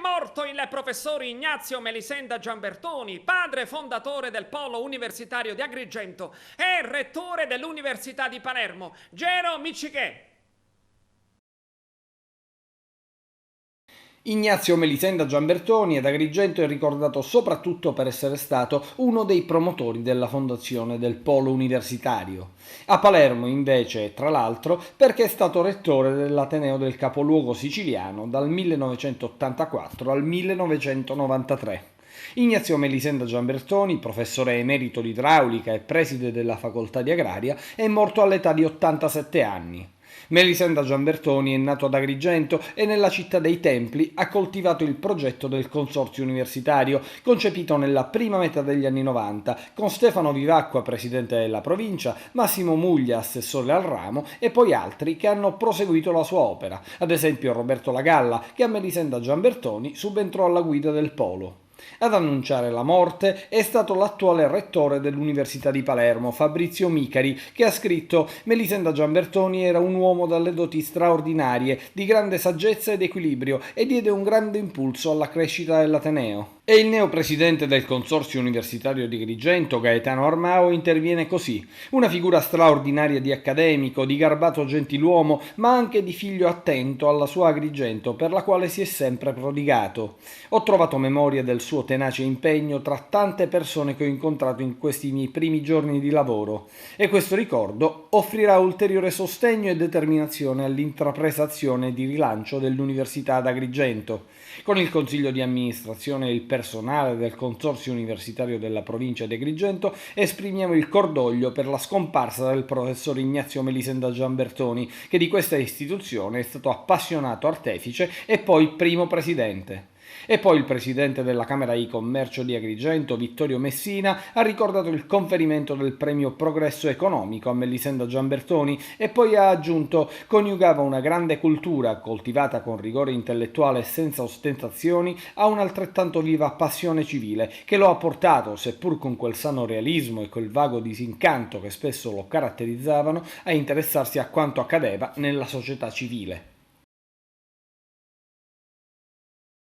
morto il professor Ignazio Melisenda Giambertoni, padre fondatore del Polo Universitario di Agrigento e rettore dell'Università di Palermo. Gero Miccichè. Ignazio Melisenda Giambertoni ad Agrigento è ricordato soprattutto per essere stato uno dei promotori della fondazione del Polo Universitario. A Palermo invece, tra l'altro, perché è stato rettore dell'Ateneo del capoluogo siciliano dal 1984 al 1993. Ignazio Melisenda Giambertoni, professore emerito di idraulica e preside della facoltà di agraria, è morto all'età di 87 anni. Melisenda Giambertoni è nato ad Agrigento e nella città dei Templi ha coltivato il progetto del consorzio universitario, concepito nella prima metà degli anni 90, con Stefano Vivacqua, presidente della provincia, Massimo Muglia, assessore al ramo, e poi altri che hanno proseguito la sua opera, ad esempio Roberto Lagalla, che a Melisenda Giambertoni subentrò alla guida del Polo. Ad annunciare la morte è stato l'attuale rettore dell'Università di Palermo, Fabrizio Micari, che ha scritto: Melisenda Giambertoni era un uomo dalle doti straordinarie, di grande saggezza ed equilibrio, e diede un grande impulso alla crescita dell'Ateneo. E il neopresidente del Consorzio Universitario di Agrigento, Gaetano Armao, interviene così: una figura straordinaria di accademico, di garbato gentiluomo, ma anche di figlio attento alla sua Agrigento, per la quale si è sempre prodigato. Ho trovato memoria del suo tenace impegno tra tante persone che ho incontrato in questi miei primi giorni di lavoro, e questo ricordo offrirà ulteriore sostegno e determinazione all'intrapresa azione di rilancio dell'Università ad Agrigento. Con il Consiglio di amministrazione e il personale del Consorzio Universitario della Provincia di Agrigento esprimiamo il cordoglio per la scomparsa del professor Ignazio Melisenda Giambertoni, che di questa istituzione è stato appassionato artefice e poi primo presidente. E poi il presidente della Camera di Commercio di Agrigento, Vittorio Messina, ha ricordato il conferimento del premio Progresso Economico a Melisenda Giambertoni e poi ha aggiunto: coniugava una grande cultura, coltivata con rigore intellettuale e senza ostentazioni, a un'altrettanto viva passione civile, che lo ha portato, seppur con quel sano realismo e quel vago disincanto che spesso lo caratterizzavano, a interessarsi a quanto accadeva nella società civile.